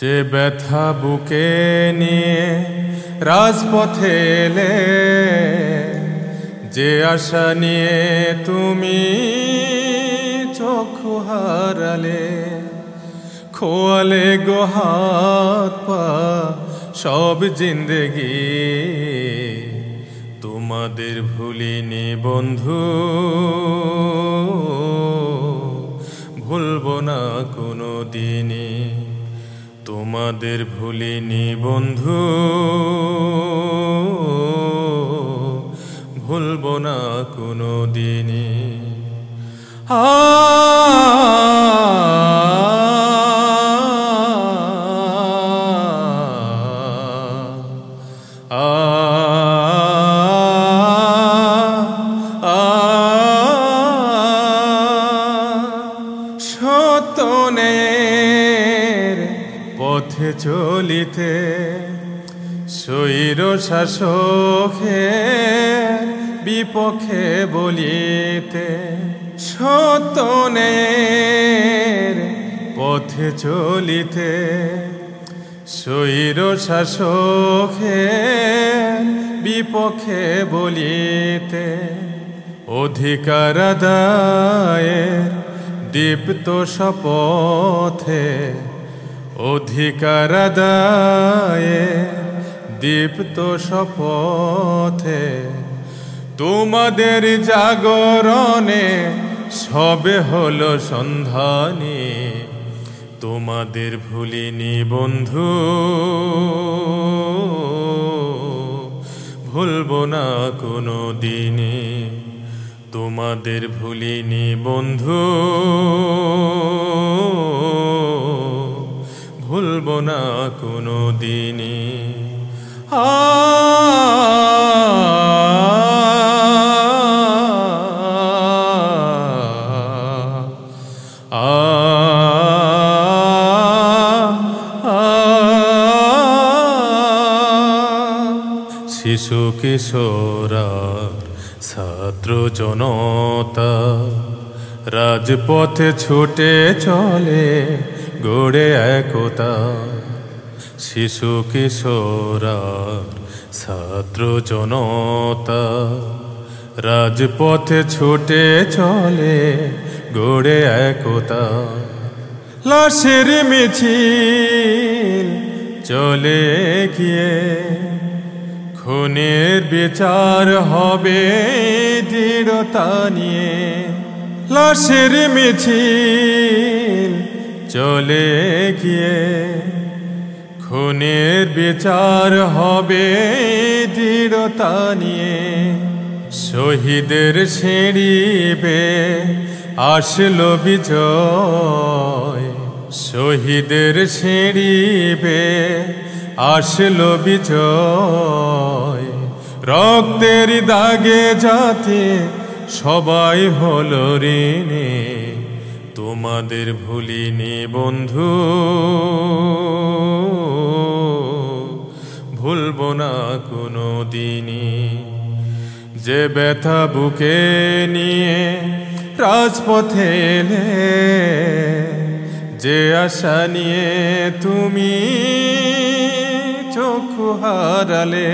যে ব্যথা বুকে নিয়ে রাজপথে এলে, যে আশা নিয়ে তুমি চক্ষু হারালে, খোয়ালে গো হাত পা সব জিন্দেগি, তোমাদের ভুলিনি বন্ধু, ভুলবো না কোনো দিনই। তোমাদের ভুলিনি বন্ধু, ভুলবো না কোনো দিনই। সত্যনের পথে চলিতে, স্বৈর শাসকের বিপক্ষে বলিতে, সত্যনের পথে চলিতে, স্বৈর শাসকের বিপক্ষে বলিতে, অধিকার আদায়ের দীপ্ত শপথে, অধিকার আদায়ের দীপ্ত শপথে, তোমাদের জাগরণে সবে হলো সন্ধানী। তোমাদের ভুলিনি বন্ধু, ভুলবো না কোনো দিনই। তোমাদের ভুলিনি বন্ধু, ভুলবো না কোনো দিনই। শিশু কিশোরার ছাত্র জনতা রাজপথে ছুটে চলে গড়ে একতা। শিশু কিশোরার ছাত্র জনতা রাজপথে ছুটে চলে গড়ে একতা। লাশের মিছিল চলে গিয়ে খুনের বিচার হবে দৃঢ়তা নিয়ে। লাশের মিছিল চলে গিয়ে খুনের বিচার হবে দৃঢ়তা নিয়ে। শহীদের সিঁড়ি বেয়ে আসলো বিজয়, শহীদের সিঁড়ি বেয়ে আসলো বিজয়। রক্তের দাগে জাতি সবাই হলো ঋণী। তোমাদের ভুলিনি বন্ধু, ভুলবো না কোনো দিনই। যে ব্যথা বুকে নিয়ে রাজপথে এলে, যে আশা নিয়ে তুমি চক্ষু হারালে,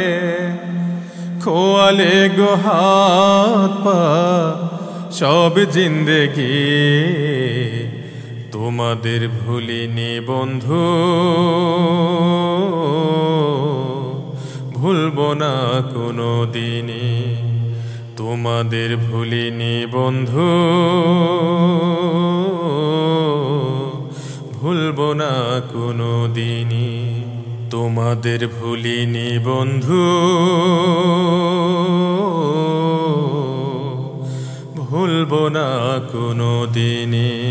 খোয়ালে গো হাত পা সব জিন্দেগি, তোমাদের ভুলিনি বন্ধু, ভুলবো না কোনো দিনই। তোমাদের ভুলিনি বন্ধু, ভুলবো না কোনো দিনই। তোমাদের ভুলিনি বন্ধু, ভুলবো না কোনো দিনই।